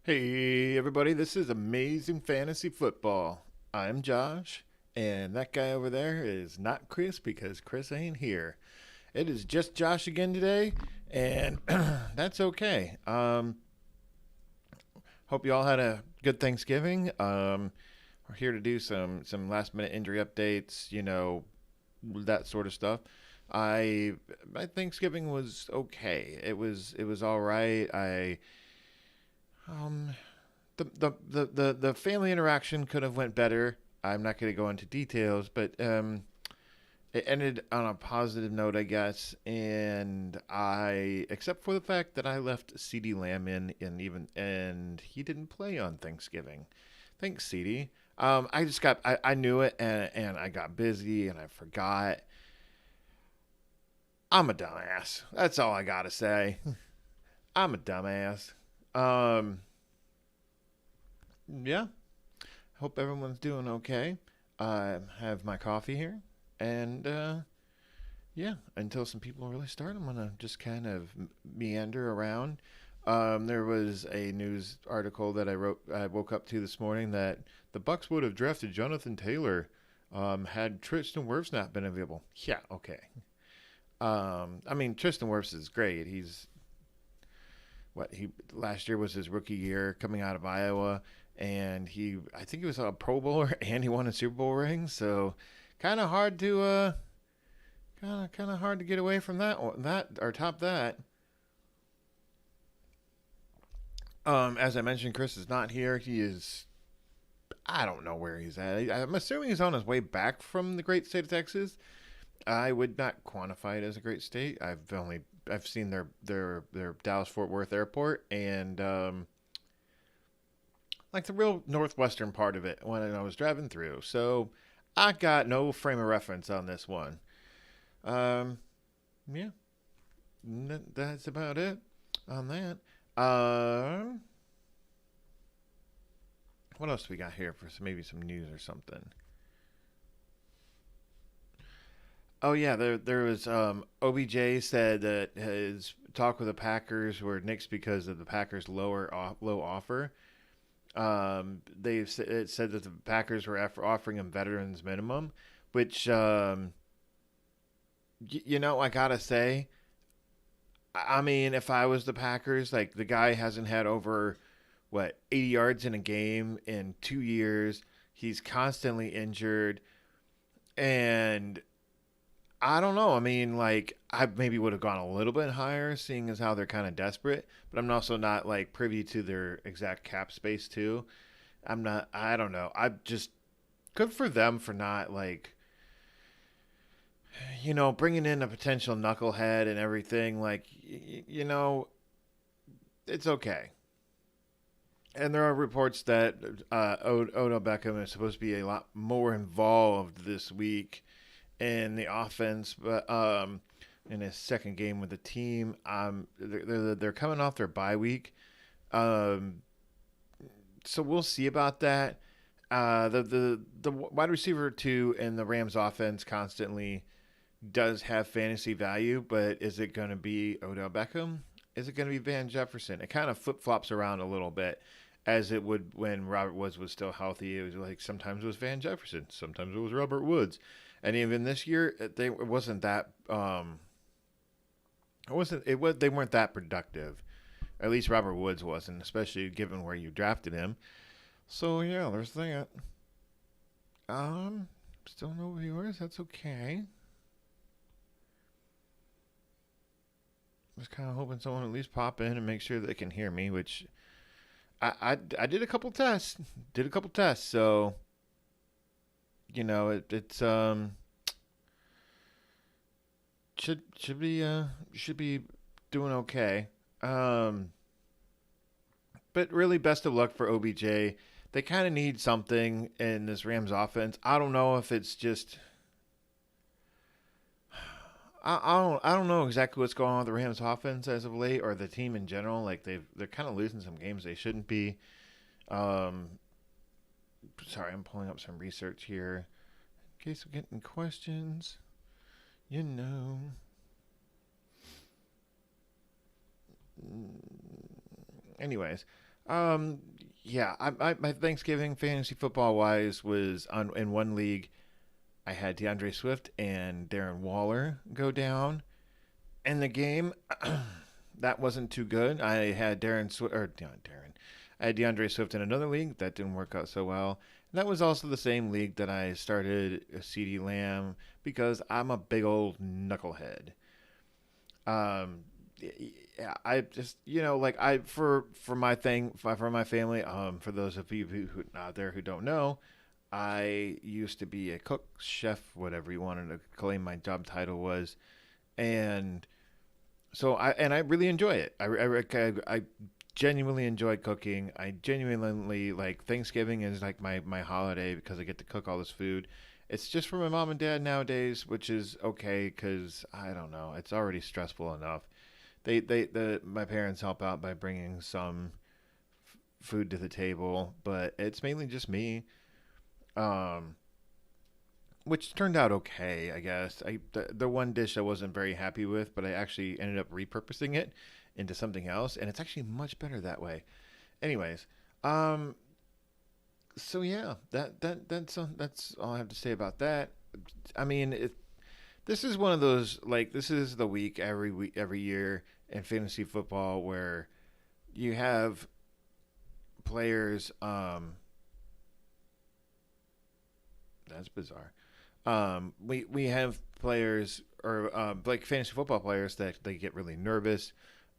Hey everybody, this is Amazing Fantasy Football. I'm Josh, and that guy over there is not Chris because Chris ain't here. It is just Josh again today, and that's okay. Hope you all had a good Thanksgiving. We're here to do some last minute injury updates, that sort of stuff. I My Thanksgiving was okay. It was all right. I um the family interaction could have went better. I'm not going to go into details, but it ended on a positive note, I guess. And except for the fact that I left CD Lamb and he didn't play on Thanksgiving. Thanks, CD. I knew it, and I got busy and I forgot. I'm a dumbass. That's all I gotta say. I'm a dumbass. Um, yeah, Hope everyone's doing okay. I have my coffee here, and yeah, until some people really start, I'm gonna just kind of meander around. There was a news article that I woke up to this morning that the Bucks would have drafted Jonathan Taylor, had Tristan Wirfs not been available. Yeah, okay. I mean, Tristan Wirfs is great. He's what he last year was his rookie year coming out of Iowa, and I think he was a Pro Bowler and he won a Super Bowl ring. So kind of hard to kind of hard to get away from that or top that. As I mentioned, Chris is not here. He is. I don't know where he's at. I'm assuming he's on his way back from the great state of Texas. I would not quantify it as a great state. I've seen their Dallas Fort Worth airport and like the real northwestern part of it when I was driving through. So I got no frame of reference on this one. Um, yeah, that's about it on that. What else do we got here for maybe some news or something? Oh yeah, there was OBJ said that his talk with the Packers were nixed because of the Packers' low offer. It said that the Packers were offering him veterans minimum, which I gotta say, I mean, if I was the Packers, like the guy hasn't had over 80 yards in a game in 2 years. He's constantly injured, and I don't know. I mean, like I maybe would have gone a little bit higher, seeing as how they're kind of desperate. But I'm also not like privy to their exact cap space too. I'm not. I don't know. I just good for them for not like bringing in a potential knucklehead and everything. Like it's okay. And there are reports that Odell Beckham is supposed to be a lot more involved this week in the offense, but in his second game with the team, they're coming off their bye week, um, so we'll see about that. The wide receiver two in the Rams offense constantly does have fantasy value, but is it going to be Odell Beckham? Is it going to be Van Jefferson? It kind of flip flops around a little bit, as it would when Robert Woods was still healthy. It was like sometimes it was Van Jefferson, sometimes it was Robert Woods, and even this year it wasn't that they weren't that productive. At least Robert Woods wasn't, especially given where you drafted him. So yeah, there's that. Still no viewers. That's okay. Was kind of hoping someone at least pop in and make sure they can hear me, which I did a couple tests. Did a couple tests, so it's should be doing okay. Um, but really, best of luck for OBJ. They kind of need something in this Rams offense. I don't know if it's just I don't know exactly what's going on with the Rams offense as of late or the team in general. Like they're kind of losing some games they shouldn't be. Um, Sorry, I'm pulling up some research here in case we get any questions. You know. Anyways, Um, yeah, my Thanksgiving fantasy football wise was on in one league. I had DeAndre Swift and Darren Waller go down in the game. That wasn't too good. I had Darren Swift or not Darren. I had DeAndre Swift in another league that didn't work out so well. And that was also the same league that I started CD Lamb because I'm a big old knucklehead. Um, yeah, I just like I for my thing for my family. For those of you who out there who don't know, I used to be a cook, chef, whatever you wanted to claim my job title was, and so I really enjoy it. I genuinely enjoy cooking. I genuinely like Thanksgiving is like my holiday because I get to cook all this food. It's just for my mom and dad nowadays, which is okay because I don't know. It's already stressful enough. My parents help out by bringing some food to the table, but it's mainly just me. Um, which turned out okay, I guess. The one dish I wasn't very happy with, but I actually ended up repurposing it into something else, and it's actually much better that way. Anyways, um, so yeah, that's all I have to say about that. I mean, this is one of those like this is the week every year in fantasy football where you have players. That's bizarre. We have players or like fantasy football players that they get really nervous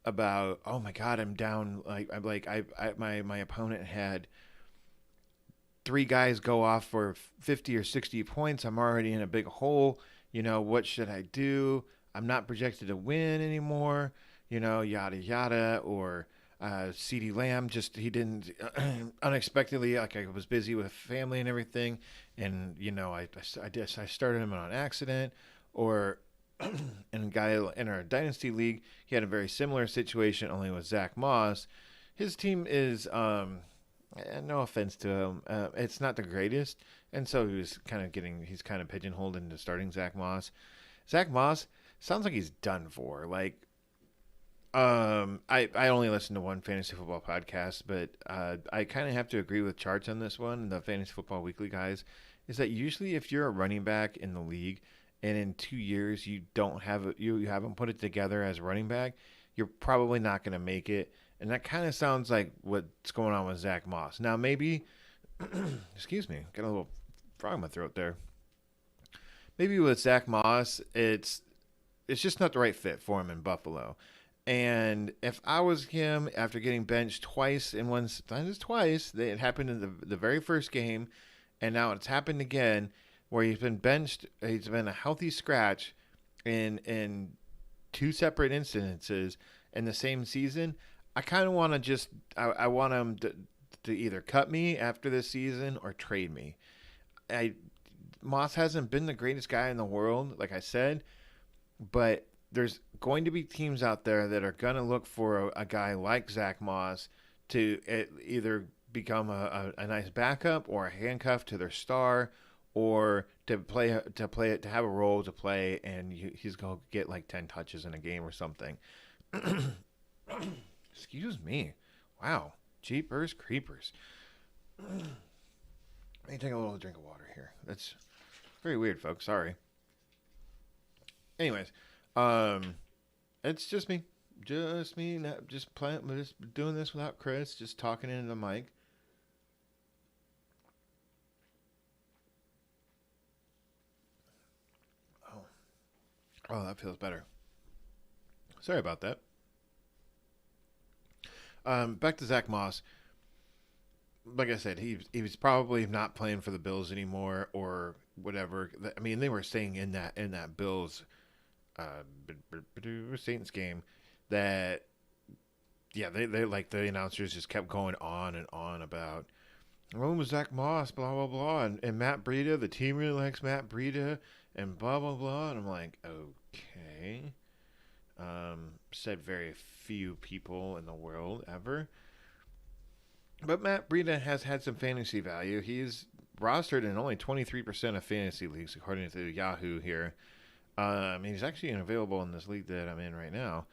about. Oh my God, I'm down. My opponent had three guys go off for 50 or 60 points. I'm already in a big hole. What should I do? I'm not projected to win anymore. Yada yada. Or CD Lamb just he didn't unexpectedly like I was busy with family and everything, and I started him on accident. Or in a guy in our dynasty league, he had a very similar situation only with Zach Moss. His team is no offense to him, it's not the greatest, and so he's kind of pigeonholed into starting Zach Moss. Zach Moss sounds like he's done for. Like I only listen to one fantasy football podcast, but I kind of have to agree with Charts on this one. The Fantasy Football Weekly guys is that usually if you're a running back in the league and in 2 years you don't have you haven't put it together as a running back, you're probably not going to make it. And that kind of sounds like what's going on with Zach Moss. Now maybe, excuse me, got a little frog in my throat there. Maybe with Zach Moss, it's just not the right fit for him in Buffalo. And if I was him after getting benched twice in one, not just twice, it happened in the very first game, and now it's happened again where he's been benched. He's been a healthy scratch in two separate instances in the same season. I kind of want to I want him to either cut me after this season or trade me. I Moss hasn't been the greatest guy in the world, like I said, but there's going to be teams out there that are going to look for a guy like Zach Moss to either become a nice backup or a handcuff to their star, or to have a role to play, and he's going to get like 10 touches in a game or something. Excuse me. Wow. Jeepers creepers. Let me take a little drink of water here. That's very weird, folks. Sorry. Anyways, um, it's just me, not just playing, just doing this without Chris, just talking into the mic. Oh, oh, that feels better. Sorry about that. Back to Zach Moss. Like I said, he was probably not playing for the Bills anymore or whatever. I mean, they were saying in that Bills Saints game that yeah, they like the announcers just kept going on and on about oh was Zach Moss, blah blah blah, and Matt Breida, the team really likes Matt Breida, and blah blah blah, and I'm like, okay. Said very few people in the world ever. But Matt Breida has had some fantasy value. He's rostered in only 23% of fantasy leagues, according to Yahoo here. He's actually available in this league that I'm in right now.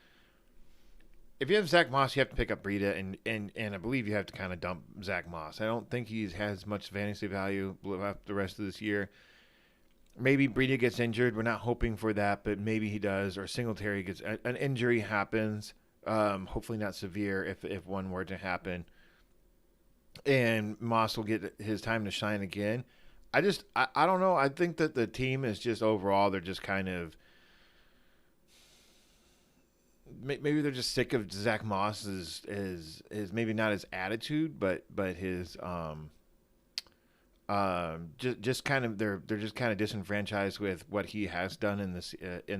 if you have Zach Moss, you have to pick up Breida, and I believe you have to kind of dump Zach Moss. I don't think he has much fantasy value left the rest of this year. Maybe Breida gets injured. We're not hoping for that, but maybe he does. Or Singletary gets an injury happens. Hopefully not severe if one were to happen. And Moss will get his time to shine again. I don't know. I think that the team is just overall they're just kind of maybe they're just sick of Zach Moss is maybe not his attitude, but his just kind of they're just kind of disenfranchised with what he has done in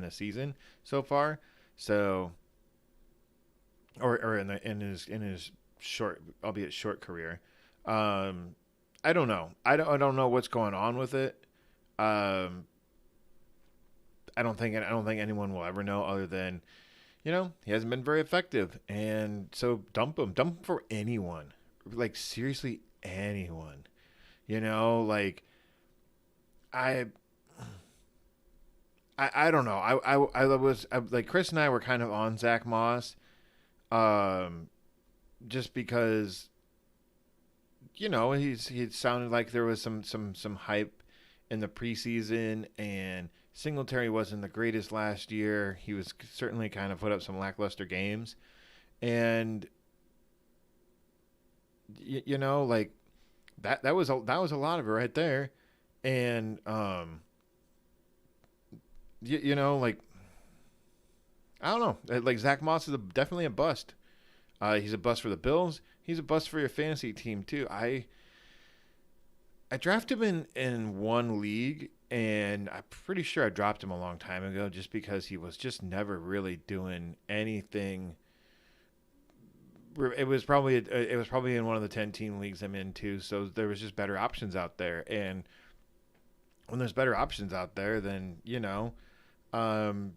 the season so far. So or in his short, albeit short career. I don't know. I don't know what's going on with it. Um, I don't think anyone will ever know other than he hasn't been very effective, and so dump him for anyone, like seriously anyone. Like I I don't know. Like Chris and I were kind of on Zach Moss, um, just because he sounded like there was some hype in the preseason, and Singletary wasn't the greatest last year. He was certainly kind of put up some lackluster games, and like that was a lot of it right there, and like I don't know, like Zach Moss is definitely a bust. He's a bust for the Bills. He's a bust for your fantasy team too. I drafted him in one league, and I'm pretty sure I dropped him a long time ago just because he was just never really doing anything. It was probably in one of the 10-team leagues I'm in too, so there was just better options out there. And when there's better options out there, then um,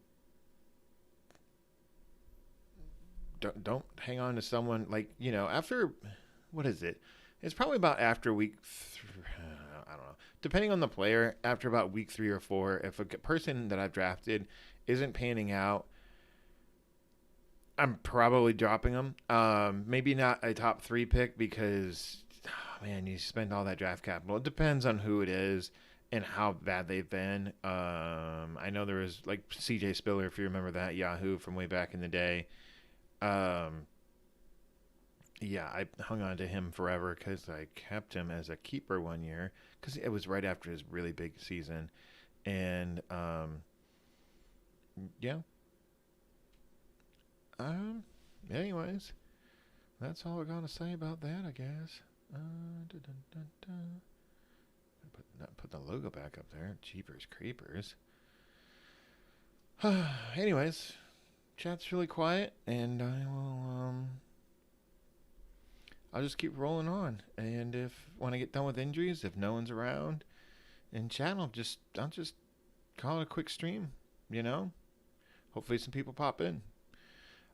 don't hang on to someone like after what is it? It's probably about after I don't know. Depending on the player, after about week 3 or 4, if a person that I've drafted isn't panning out, I'm probably dropping them. Maybe not a top 3 pick because, man, you spend all that draft capital. It depends on who it is and how bad they've been. I know there was like C.J. Spiller, if you remember that, Yahoo from way back in the day. Um, yeah, I hung on to him forever because I kept him as a keeper one year because it was right after his really big season. And yeah. Um. Anyways, that's all we're gonna say about that, I guess. Dun, dun, dun, dun. Put the logo back up there. Jeepers creepers. Anyways, chat's really quiet, and I'll just keep rolling on. And if when I get done with injuries, if no one's around in chat, I'll just call it a quick stream. Hopefully some people pop in.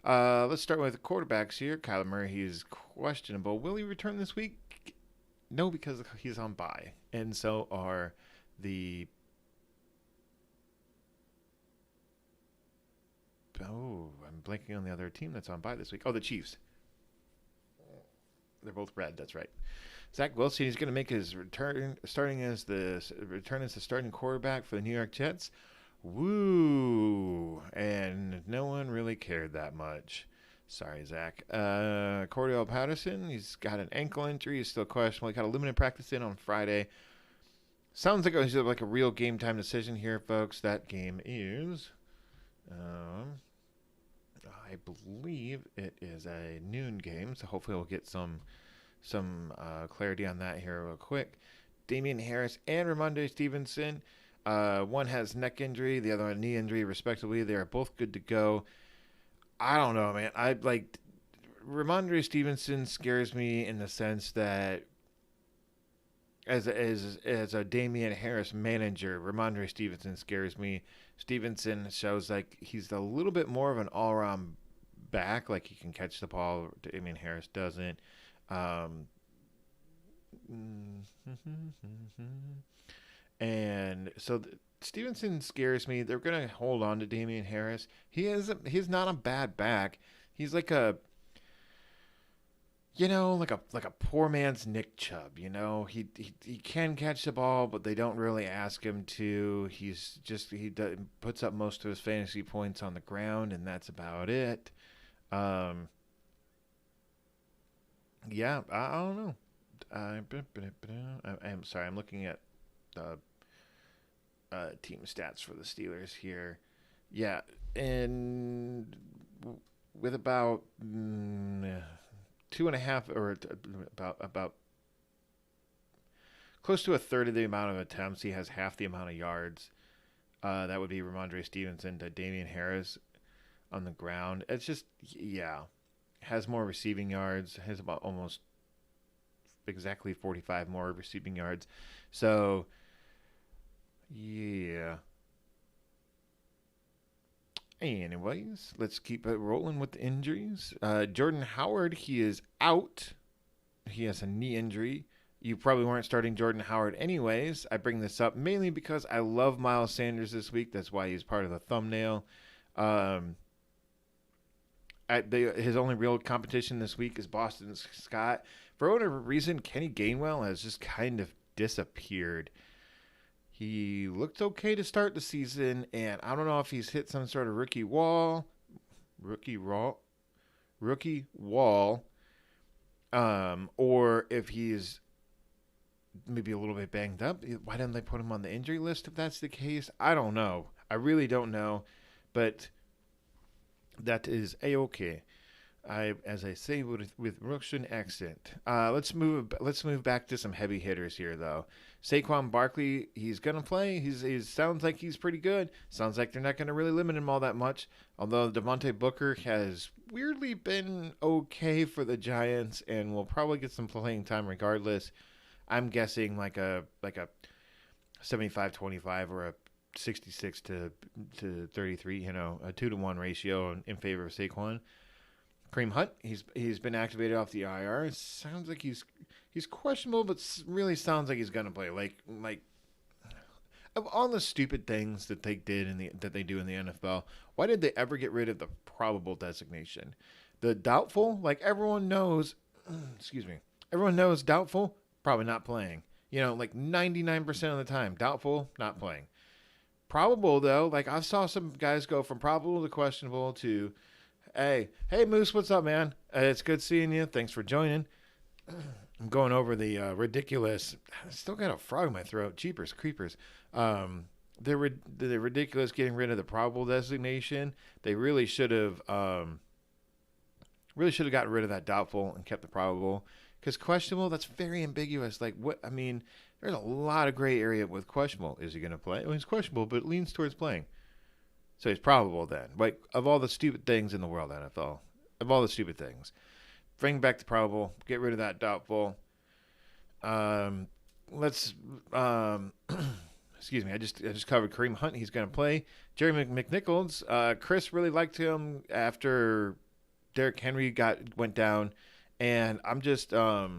Let's start with the quarterbacks here. Kyler Murray, he's questionable. Will he return this week? No, because he's on bye, and so are the. Oh, I'm blanking on the other team that's on bye this week. Oh, the Chiefs. They're both red. That's right. Zach Wilson, he's going to make his return as the starting quarterback for the New York Jets. Woo! And no one really cared that much. Sorry, Zach. Cordell Patterson, he's got an ankle injury. He's still questionable. He got a limited practice in on Friday. Sounds like a real game time decision here, folks. That game is, I believe it is a noon game. So hopefully we'll get some clarity on that here real quick. Damien Harris and Raimondo Stevenson. One has neck injury, the other one knee injury, respectively. They are both good to go. I don't know, man. I like Raimondo Stevenson scares me in the sense that as a Damien Harris manager, Raimondo Stevenson scares me. Stevenson shows like he's a little bit more of an all-around back, like he can catch the ball. Damien Harris doesn't. And so Stevenson scares me. They're going to hold on to Damien Harris. He's not a bad back. He's like a, like a poor man's Nick Chubb. He can catch the ball, but they don't really ask him to. Puts up most of his fantasy points on the ground, and that's about it. Um, yeah, I don't know. I'm sorry. I'm looking at the team stats for the Steelers here. Yeah, and with about 2.5 or about close to a third of the amount of attempts, he has half the amount of yards. That would be Ramondre Stevenson to Damien Harris on the ground. It's just, yeah, has more receiving yards, has about almost exactly 45 more receiving yards. So, yeah. Anyways, let's keep it rolling with the injuries. Jordan Howard, he is out. He has a knee injury. You probably weren't starting Jordan Howard anyways. I bring this up mainly because I love Miles Sanders this week. That's why he's part of the thumbnail. His only real competition this week is Boston Scott. For whatever reason, Kenny Gainwell has just kind of disappeared. He looked okay to start the season, and I don't know if he's hit some sort of rookie wall, or if he's maybe a little bit banged up. Why didn't they put him on the injury list if that's the case? I don't know. I really don't know, but that is A-okay. As I say with Russian accent. Let's move back to some heavy hitters here, though. Saquon Barkley, he's gonna play. He sounds like he's pretty good. Sounds like they're not gonna really limit him all that much. Although Devontae Booker has weirdly been okay for the Giants and will probably get some playing time regardless. I'm guessing like a 75-25 or a 66 to 33. A 2-to-1 ratio in favor of Saquon. Kareem Hunt, he's been activated off the IR. It sounds like he's questionable, but really sounds like he's gonna play. Like of all the stupid things that they do in the NFL, why did they ever get rid of the probable designation? The doubtful, like everyone knows, excuse me, everyone knows doubtful, probably not playing. Like 99% of the time, doubtful, not playing. Probable though, like I saw some guys go from probable to questionable to. Hey, Moose, what's up, man? It's good seeing you. Thanks for joining. I'm going over the ridiculous. I still got a frog in my throat. Jeepers creepers. The ridiculous getting rid of the probable designation. They really should have gotten rid of that doubtful and kept the probable. Because questionable, that's very ambiguous. Like what? I mean, there's a lot of gray area with questionable. Is he going to play? Well, he's questionable, but it leans towards playing. So he's probable then. Like, of all the stupid things in the world, NFL, of all the stupid things, bring back the probable, get rid of that doubtful. Let's, excuse me, I just covered Kareem Hunt. He's going to play. Jerry McNichols, Chris really liked him after Derrick Henry went down, and I'm just, I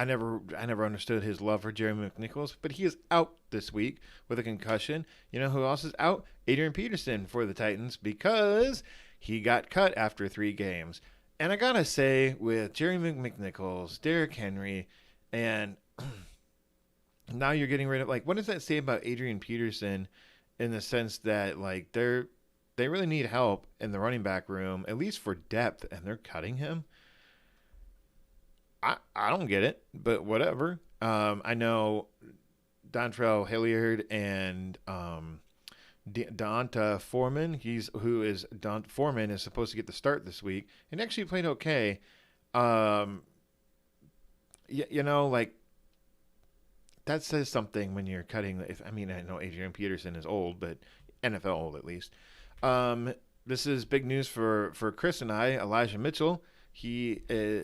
never understood his love for Jerry McNichols, but he is out this week with a concussion. You know who else is out? Adrian Peterson for the Titans because he got cut after 3 games. And I gotta say, with Jerry McNichols, Derrick Henry, and now you're getting rid of, like, what does that say about Adrian Peterson in the sense that, like, they really need help in the running back room, at least for depth, and they're cutting him? I don't get it, but whatever. I know Dontrell Hilliard and Donta Foreman. Foreman is supposed to get the start this week and actually played okay. Like that says something when you're cutting. I know Adrian Peterson is old, but NFL old at least. This is big news for Chris and I. Elijah Mitchell. He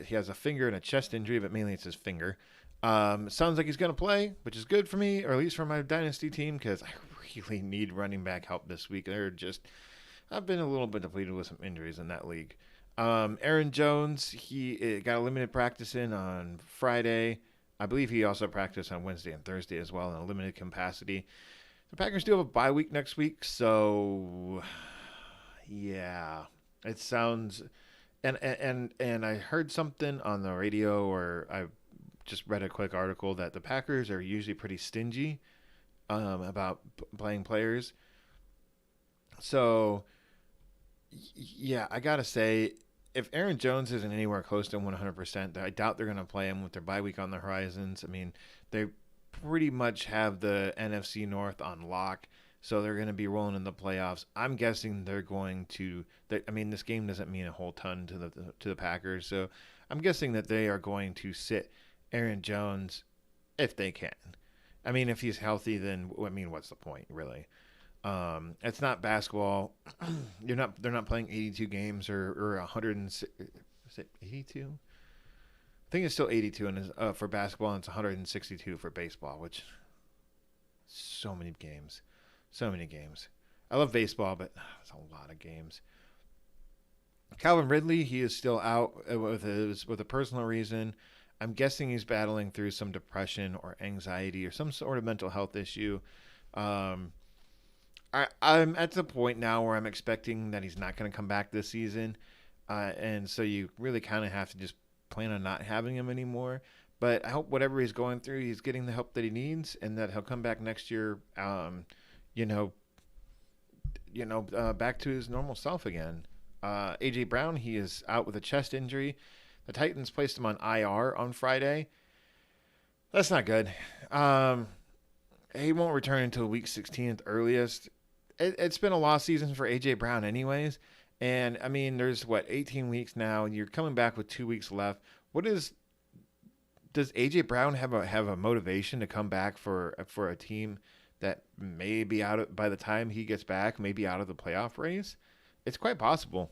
has a finger and a chest injury, but mainly it's his finger. Sounds like he's going to play, which is good for me, or at least for my dynasty team, because I really need running back help this week. I've been a little bit depleted with some injuries in that league. Aaron Jones, he got a limited practice in on Friday. I believe he also practiced on Wednesday and Thursday as well in a limited capacity. The Packers do have a bye week next week, so yeah. It sounds and I heard something on the radio, or I just read a quick article that the Packers are usually pretty stingy about playing players. So yeah, I gotta say, if Aaron Jones isn't anywhere close to 100%, I doubt they're gonna play him with their bye week on the horizons. I mean, they pretty much have the NFC North on lock, so they're going to be rolling in the playoffs. I'm guessing they're going to. I mean, this game doesn't mean a whole ton to the Packers, so I'm guessing that they are going to sit Aaron Jones if they can. I mean, if he's healthy, then I mean, what's the point, really? It's not basketball. You're not. They're not playing 82 games or 100. Is it 82? I think it's still 82 for basketball, and it's 162 for baseball, which so many games. So many games. I love baseball, but it's a lot of games. Calvin Ridley, he is still out with a personal reason. I'm guessing he's battling through some depression or anxiety or some sort of mental health issue. Um, I'm at the point now where I'm expecting that he's not going to come back this season, and so you really kind of have to just plan on not having him anymore. But I hope whatever he's going through, he's getting the help that he needs, and that he'll come back next year. You know, back to his normal self again. AJ Brown, he is out with a chest injury. The Titans placed him on IR on Friday. That's not good. He won't return until week 16 at the earliest. It's been a lost season for AJ Brown, anyways. And I mean, there's 18 weeks now, and you're coming back with 2 weeks left. Does AJ Brown have a motivation to come back for a team that may be by the time he gets back, maybe out of the playoff race? It's quite possible.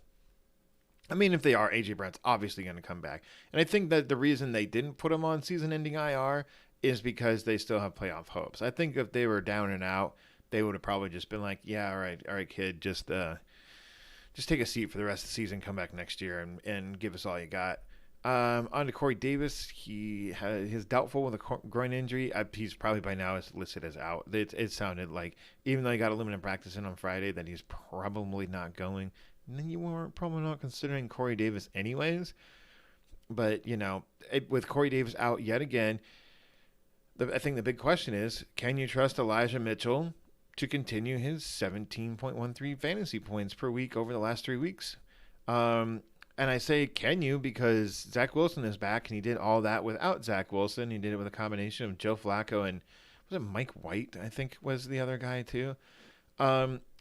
I mean, if they are, AJ Brown's obviously going to come back. And I think that the reason they didn't put him on season-ending IR is because they still have playoff hopes. I think if they were down and out, they would have probably just been like, "Yeah, all right, kid, just take a seat for the rest of the season, come back next year, and give us all you got." On to Corey Davis. He's doubtful with a groin injury. He's probably by now is listed as out. It sounded like, even though he got a limited practice in on Friday, that he's probably not going. And then you weren't probably not considering Corey Davis anyways. But, with Corey Davis out yet again, I think the big question is, can you trust Elijah Mitchell to continue his 17.13 fantasy points per week over the last 3 weeks? And I say, can you, because Zach Wilson is back, and he did all that without Zach Wilson. He did it with a combination of Joe Flacco and, was it Mike White, I think was the other guy too.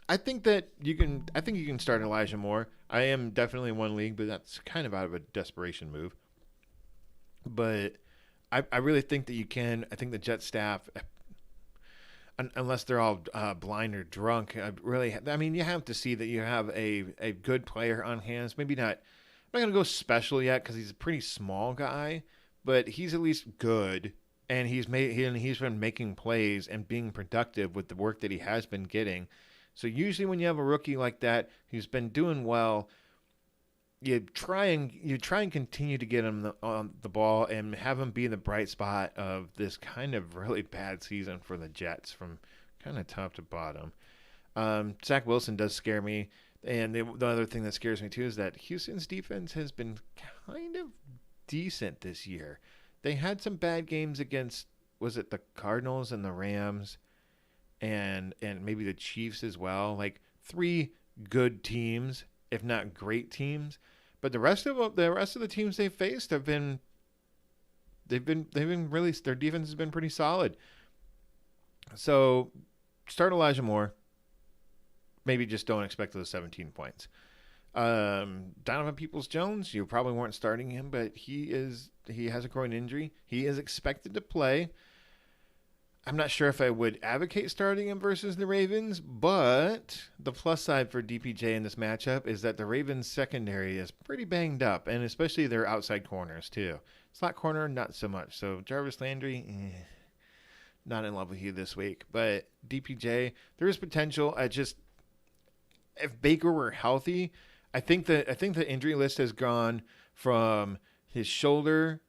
I think that you can start Elijah Moore. I am definitely in one league, but that's kind of out of a desperation move. But I really think that you can. I think the Jet staff, unless they're all blind or drunk, I mean, you have to see that you have a good player on hands. Maybe not. I'm not going to go special yet because he's a pretty small guy, but he's at least good, and he's been making plays and being productive with the work that he has been getting. So usually when you have a rookie like that who's been doing well, you try and continue to get him on the ball and have him be the bright spot of this kind of really bad season for the Jets from kind of top to bottom. Zach Wilson does scare me. And the other thing that scares me too is that Houston's defense has been kind of decent this year. They had some bad games against, was it the Cardinals and the Rams, and maybe the Chiefs as well. Like 3 good teams, if not great teams. But the rest of the teams they faced they've been really, their defense has been pretty solid. So start Elijah Moore. Maybe just don't expect those 17 points. Donovan Peoples-Jones, you probably weren't starting him, but he has a groin injury. He is expected to play. I'm not sure if I would advocate starting him versus the Ravens, but the plus side for DPJ in this matchup is that the Ravens secondary is pretty banged up, and especially their outside corners too. Slot corner, not so much. So Jarvis Landry, not in love with you this week. But DPJ, there is potential. If Baker were healthy, I think the injury list has gone from his shoulder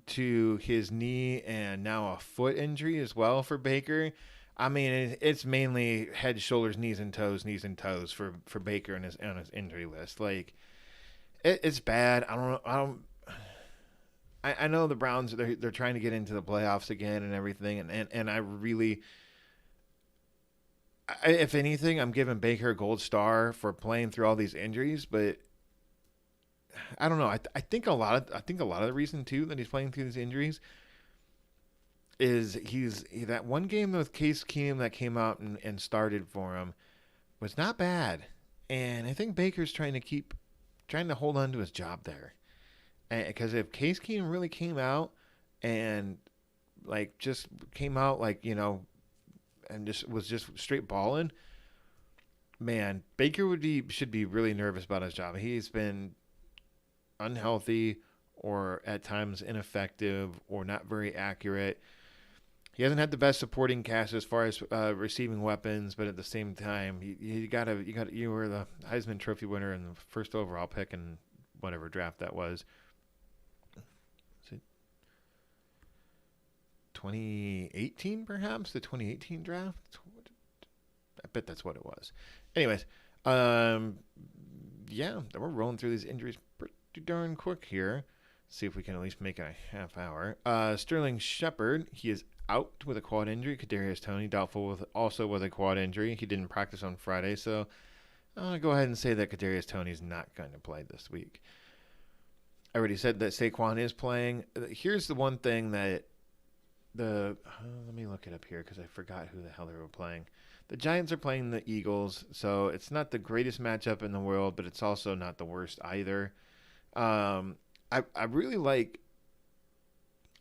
to his knee and now a foot injury as well for Baker. I mean, it's mainly head, shoulders, knees and toes for Baker on his injury list. Like it's bad. I don't know. I know the Browns they're trying to get into the playoffs again and everything, and I really, if anything, I'm giving Baker a gold star for playing through all these injuries. But I don't know. I think I think a lot of the reason too that he's playing through these injuries is that one game with Case Keenum that came out and started for him was not bad, and I think Baker's trying to hold on to his job there. Because if Case Keenum really came out and like just came out like and just was just straight balling, man, Baker should be really nervous about his job. He's been unhealthy or at times ineffective or not very accurate. He hasn't had the best supporting cast as far as receiving weapons, but at the same time, you were the Heisman Trophy winner and the first overall pick in whatever draft that was. Is it 2018, perhaps the 2018 draft? I bet that's what it was. Anyways, yeah, we're rolling through these injuries pretty darn quick here. See if we can at least make it a half hour. Sterling Shepard, he is out with a quad injury. Kadarius Toney doubtful with a quad injury. He didn't practice on Friday, so I'm gonna go ahead and say that Kadarius Toney is not going to play this week. I already said that Saquon is playing. Here's the one thing that let me look it up here because I forgot who the hell they were playing. The Giants are playing the Eagles, so it's not the greatest matchup in the world, but it's also not the worst either. I really like.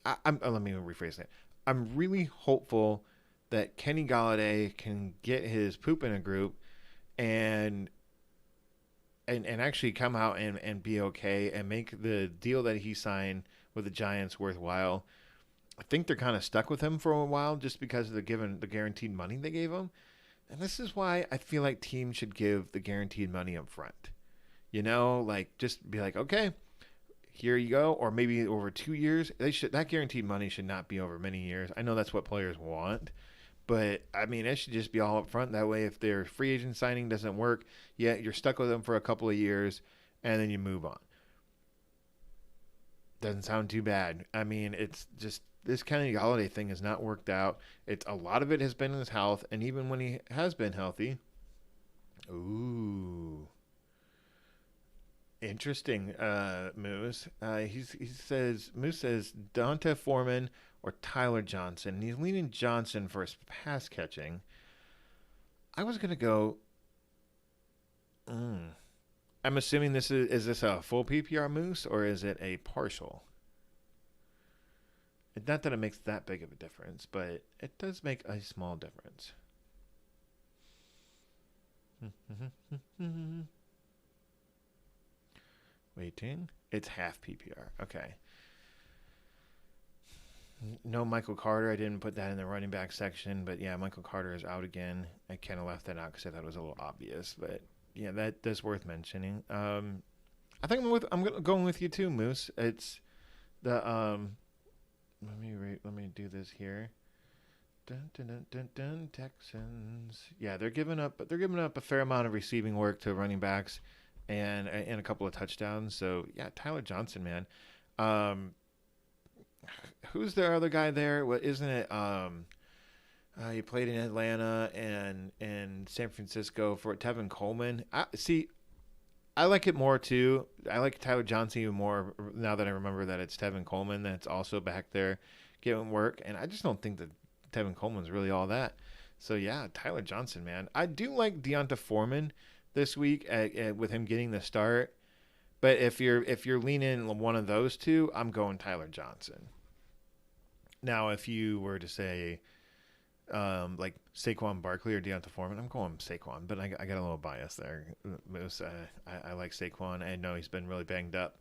Let me rephrase that. I'm really hopeful that Kenny Galladay can get his poop in a group and actually come out and be okay and make the deal that he signed with the Giants worthwhile. I think they're kind of stuck with him for a while just because of the guaranteed money they gave him. And this is why I feel like teams should give the guaranteed money up front. Like just be like, okay, here you go, or maybe over 2 years. That guaranteed money should not be over many years. I know that's what players want, but I mean it should just be all up front. That way, if their free agent signing doesn't work, you're stuck with them for a couple of years, and then you move on. Doesn't sound too bad. I mean, it's just this Kenny Galladay thing has not worked out. It's a lot of it has been his health, and even when he has been healthy, ooh. Interesting, Moose. Moose says Dante Foreman or Tyler Johnson. He's leaning Johnson for his pass catching. I was gonna go. I'm assuming this is this a full PPR Moose or is it a partial? Not that it makes that big of a difference, but it does make a small difference. Waiting. It's half PPR. Okay. No Michael Carter. I didn't put that in the running back section, but yeah, Michael Carter is out again. I kind of left that out because I thought it was a little obvious, but yeah, that's worth mentioning. I think I'm going with you too, Moose. It's the Let me do this here. Dun, dun, dun, dun, dun, Texans. Yeah, they're giving up a fair amount of receiving work to running backs and a couple of touchdowns. So yeah, Tyler Johnson, man. Who's their other guy there? What isn't it? He played in Atlanta and San Francisco for Tevin Coleman. I like it more too. I like Tyler Johnson even more now that I remember that it's Tevin Coleman that's also back there getting work. And I just don't think that Tevin Coleman's really all that. So yeah, Tyler Johnson, man. I do like Deonta Foreman this week with him getting the start. But if you're leaning one of those two, I'm going Tyler Johnson. Now, if you were to say like Saquon Barkley or Deonta Foreman, I'm going Saquon, but I got a little bias there. Moose, I like Saquon. I know he's been really banged up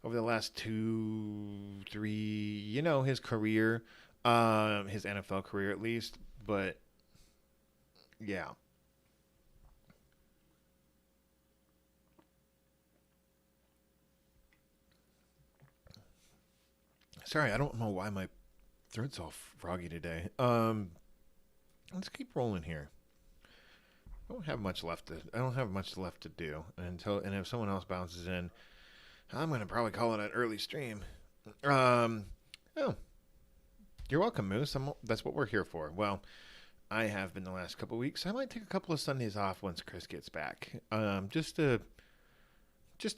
over the last 2, 3, his career, his NFL career at least. But yeah. Sorry, I don't know why my throat's all froggy today. let's keep rolling here. I don't have much left to do and if someone else bounces in, I'm gonna probably call it an early stream. Um, oh, you're welcome, Moose. That's what we're here for. Well, I have been the last couple of weeks. I might take a couple of Sundays off once Chris gets back. Just to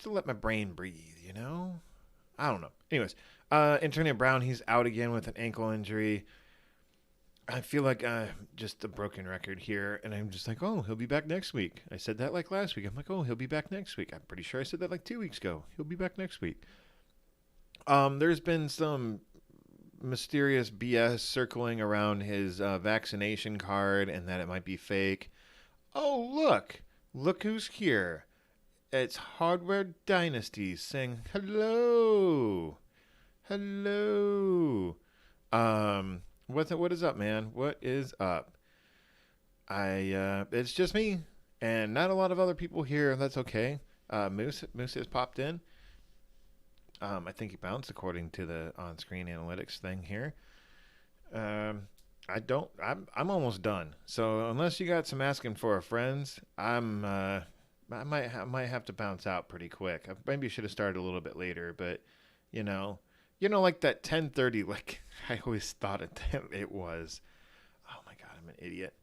let my brain breathe. I don't know. Anyways, Antonio Brown, he's out again with an ankle injury. I feel like just a broken record here, and I'm just like, oh, he'll be back next week. I said that like last week. I'm like, oh, he'll be back next week. I'm pretty sure I said that like 2 weeks ago. He'll be back next week. There's been some mysterious BS circling around his vaccination card and that it might be fake. Oh, look who's here. It's Hardware Dynasty saying hello. Hello. What is up, man? What is up? It's just me and not a lot of other people here. That's okay. Moose has popped in. I think he bounced according to the on-screen analytics thing here. I'm almost done. So unless you got some asking for friends, I might have to bounce out pretty quick. I maybe should have started a little bit later, but like that 10:30, like I always thought it was. Oh my God, I'm an idiot.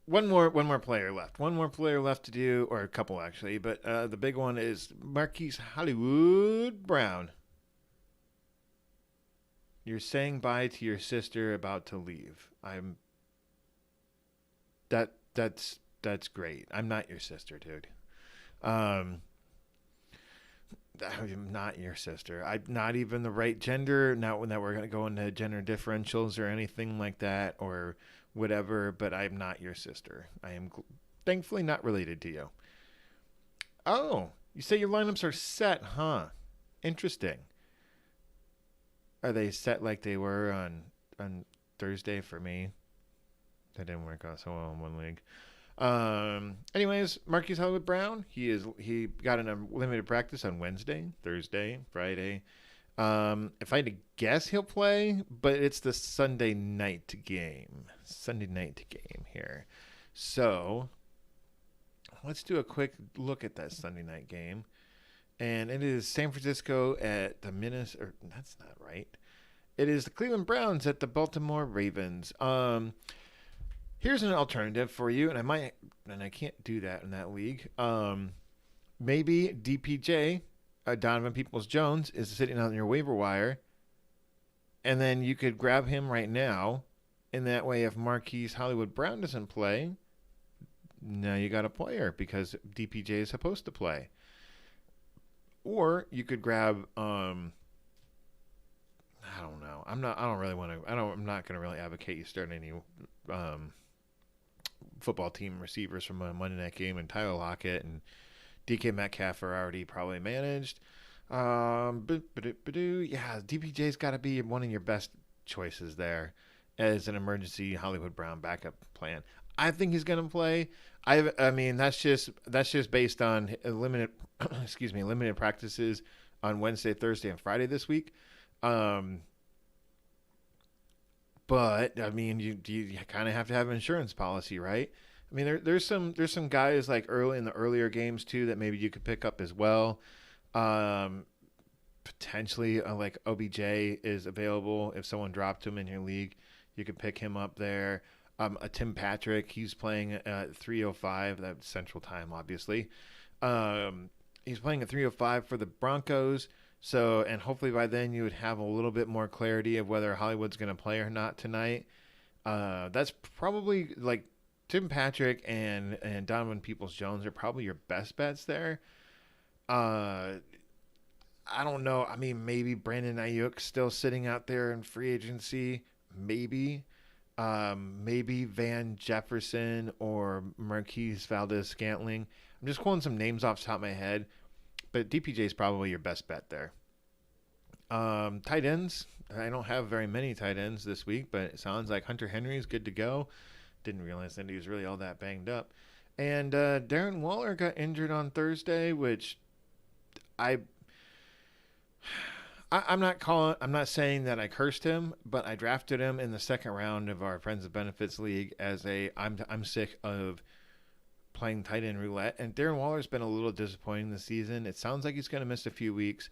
One more player left. One more player left to do, or a couple actually. But the big one is Marquise Hollywood Brown. You're saying bye to your sister about to leave. That's great. I'm not your sister, dude. I'm not your sister. I'm not even the right gender. Not that we're gonna go into gender differentials or anything like that, or whatever, but I'm not your sister. I am thankfully not related to you. Oh, you say your lineups are set, huh? Interesting. Are they set like they were on Thursday for me? That didn't work out so well in one league. Anyways, Marquise Hollywood Brown, he got in a limited practice on Wednesday, Thursday, Friday. If I had to guess, he'll play, but it's the Sunday night game here. So let's do a quick look at that Sunday night game. And it is San Francisco at the Minnesota. That's not right. It is the Cleveland Browns at the Baltimore Ravens. Here's an alternative for you, and I can't do that in that league. Maybe DPJ, Donovan Peoples-Jones, is sitting on your waiver wire, and then you could grab him right now. And that way, if Marquise Hollywood Brown doesn't play, now you got a player because DPJ is supposed to play. Or you could grab, I don't know. I'm not going to really advocate you start any football team receivers from a Monday night game, and Tyler Lockett and DK Metcalf are already probably managed. Yeah, DPJ's got to be one of your best choices there as an emergency Hollywood Brown backup plan. I think he's going to play. I mean that's just based on limited limited practices on Wednesday, Thursday, and Friday this week. But I mean, you kind of have to have an insurance policy, right? I mean, there's some guys like early in the earlier games too that maybe you could pick up as well. Potentially, like OBJ is available if someone dropped him in your league, you could pick him up there. A Tim Patrick, he's playing at 3:05, that's Central Time, obviously. He's playing at 3:05 for the Broncos. So, and hopefully by then you would have a little bit more clarity of whether Hollywood's going to play or not tonight. That's probably like Tim Patrick and Donovan Peoples-Jones are probably your best bets there. I don't know. I mean, maybe Brandon Ayuk still sitting out there in free agency. Maybe. Maybe Van Jefferson or Marquise Valdez-Scantling. I'm just pulling some names off the top of my head. But DPJ is probably your best bet there. Tight ends. I don't have very many tight ends this week, but it sounds like Hunter Henry is good to go. Didn't realize that he was really all that banged up. And Darren Waller got injured on Thursday, which I I'm not saying that I cursed him, but I drafted him in the second round of our Friends of Benefits League as I'm sick of playing tight end roulette. And Darren Waller's been a little disappointing this season. It sounds like he's going to miss a few weeks.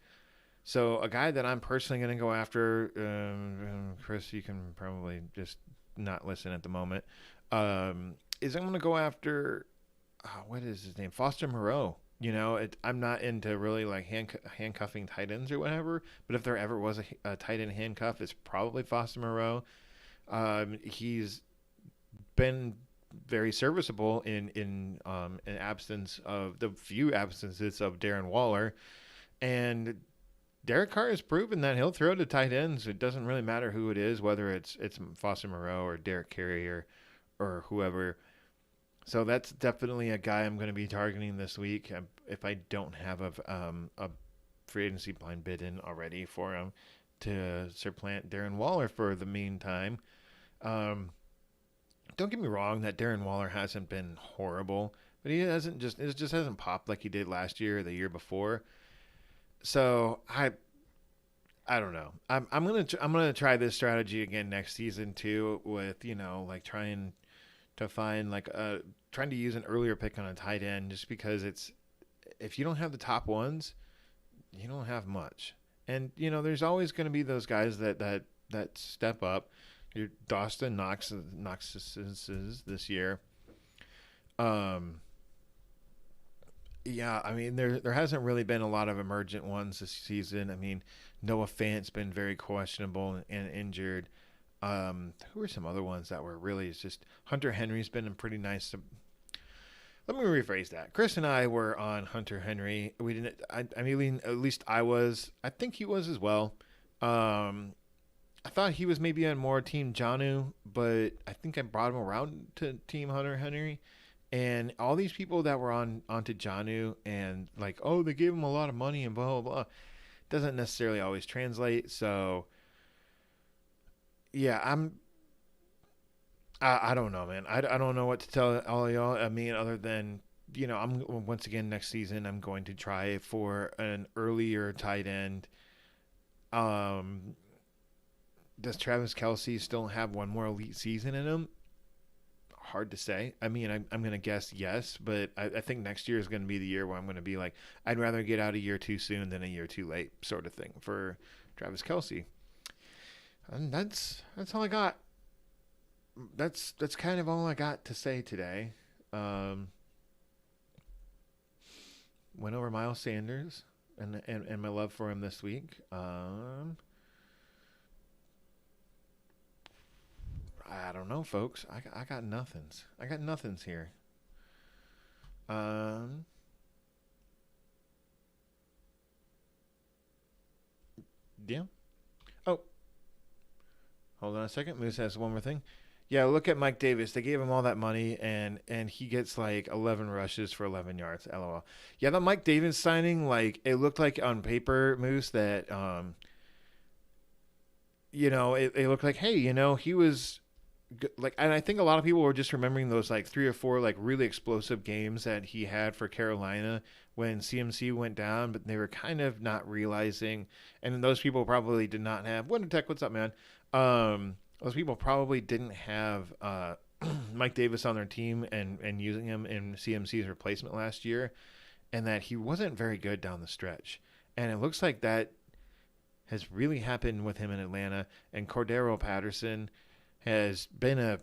So a guy that I'm personally going to go after, Chris, you can probably just not listen at the moment, is I'm going to go after, what is his name? Foster Moreau. I'm not into really like handcuffing tight ends or whatever, but if there ever was a tight end handcuff, it's probably Foster Moreau. He's been very serviceable in absence of the few absences of Darren Waller, and Derek Carr has proven that he'll throw to tight ends. It doesn't really matter who it is, whether it's Foster Moreau or Derek Carey or whoever. So that's definitely a guy I'm going to be targeting this week if I don't have a free agency blind bid in already for him to supplant Darren Waller for the meantime. Don't get me wrong that Darren Waller hasn't been horrible, but it just hasn't popped like he did last year or the year before. So I don't know. I'm gonna try this strategy again next season too, with like trying to find trying to use an earlier pick on a tight end, just because if you don't have the top ones, you don't have much. And there's always going to be those guys that step up. Your Dawson Knox's this year. Yeah, I mean there hasn't really been a lot of emergent ones this season. I mean, Noah Fant's been very questionable and injured. Who are some other ones that were really just Hunter Henry's been pretty nice. Let me rephrase that. Chris and I were on Hunter Henry. We didn't. I mean, at least I was. I think he was as well. I thought he was maybe on more Team Janu, but I think I brought him around to Team Hunter Henry. And all these people that were onto Janu and like, oh, they gave him a lot of money and blah blah blah, doesn't necessarily always translate. So yeah, I don't know, man. I don't know what to tell all of y'all. I mean, other than I'm once again next season I'm going to try for an earlier tight end. Does Travis Kelce still have one more elite season in him? Hard to say. I mean, I'm going to guess yes, but I think next year is going to be the year where I'm going to be like, I'd rather get out a year too soon than a year too late, sort of thing for Travis Kelce. And that's all I got. That's kind of all I got to say today. Went over Miles Sanders and my love for him this week. I don't know, folks. I got nothings. I got nothings here. Yeah. Oh, hold on a second. Moose has one more thing. Yeah, look at Mike Davis. They gave him all that money, and he gets like 11 rushes for 11 yards. LOL. Yeah, the Mike Davis signing, like it looked like on paper, Moose, that it looked like, hey, he was like, and I think a lot of people were just remembering those like 3 or 4 like really explosive games that he had for Carolina when CMC went down, but they were kind of not realizing, and those people probably did not have Wonder Tech. What's up, man? Those people probably didn't have Mike Davis on their team and using him in CMC's replacement last year, and that he wasn't very good down the stretch. And it looks like that has really happened with him in Atlanta. And Cordero Patterson has been an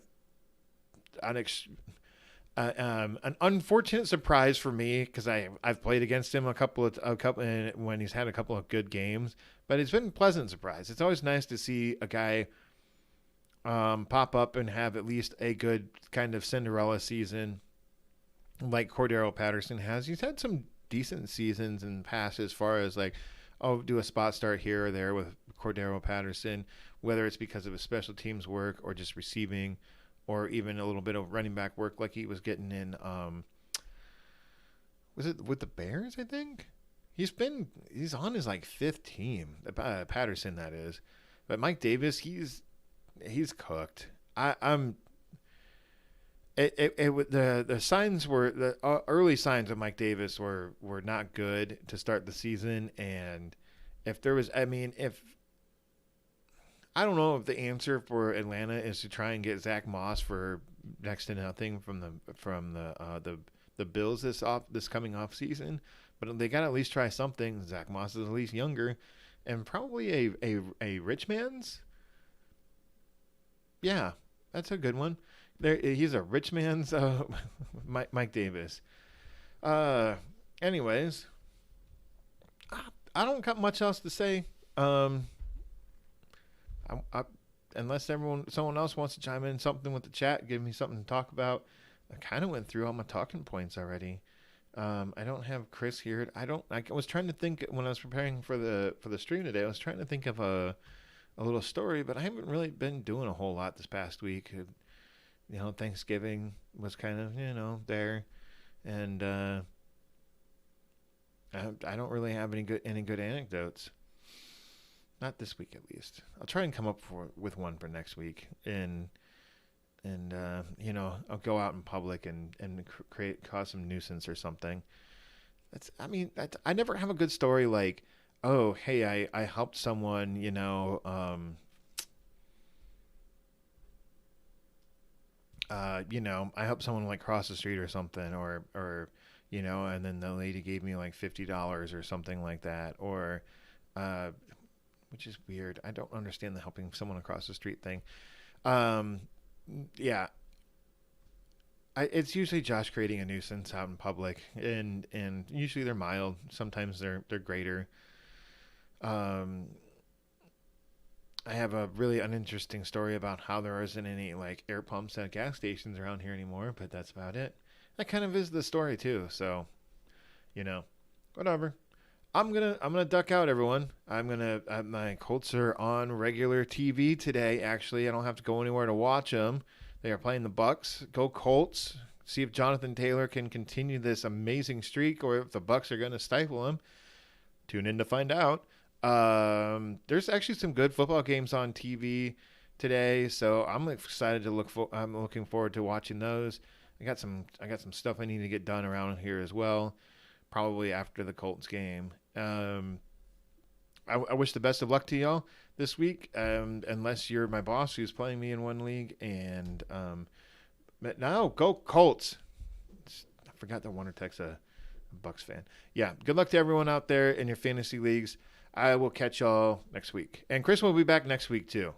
unfortunate surprise for me, because I've played against him a couple when he's had a couple of good games, but it's been a pleasant surprise. It's always nice to see a guy pop up and have at least a good kind of Cinderella season like Cordero Patterson has. He's had some decent seasons in the past as far as like, do a spot start here or there with Cordero Patterson, whether it's because of his special teams work or just receiving, or even a little bit of running back work like he was getting in, was it with the Bears, I think? He's on his like 5th team, Patterson that is. But Mike Davis, he's cooked. The signs were the early signs of Mike Davis were not good to start the season, and If there was, I mean, if I don't know if the answer for Atlanta is to try and get Zach Moss for next to nothing from the Bills this coming off season, but they got to at least try something. Zach Moss is at least younger, and probably a rich man's. Yeah, that's a good one. He's a rich man's Mike Davis. Uh, anyways, I don't got much else to say. Um, I, unless someone else wants to chime in something with the chat, give me something to talk about. I kind of went through all my talking points already. I don't have Chris here. I was trying to think when I was preparing for the stream today. I was trying to think of a little story, but I haven't really been doing a whole lot this past week. Thanksgiving was kind of there, and I don't really have any good anecdotes. Not this week, at least. I'll try and come up with one for next week, and I'll go out in public and cause some nuisance or something. I never have a good story like, oh, hey, I helped someone, I helped someone like cross the street or something, or and then the lady gave me like $50 or something like that, or which is weird. I don't understand the helping someone across the street thing. Yeah, it's usually Josh creating a nuisance out in public, and usually they're mild. Sometimes they're greater. Um, I have a really uninteresting story about how there isn't any like air pumps at gas stations around here anymore, but that's about it. That kind of is the story too. So, whatever. I'm gonna duck out, everyone. My Colts are on regular TV today. Actually, I don't have to go anywhere to watch them. They are playing the Bucks. Go Colts! See if Jonathan Taylor can continue this amazing streak, or if the Bucks are gonna stifle him. Tune in to find out. There's actually some good football games on TV today, so I'm excited to I'm looking forward to watching those. I got some stuff I need to get done around here as well, probably after the Colts game. I wish the best of luck to y'all this week, unless you're my boss who's playing me in one league. And now go Colts. I forgot that Wonder Tech's a Bucks fan. Yeah, good luck to everyone out there in your fantasy leagues. I will catch y'all next week. And Chris will be back next week too.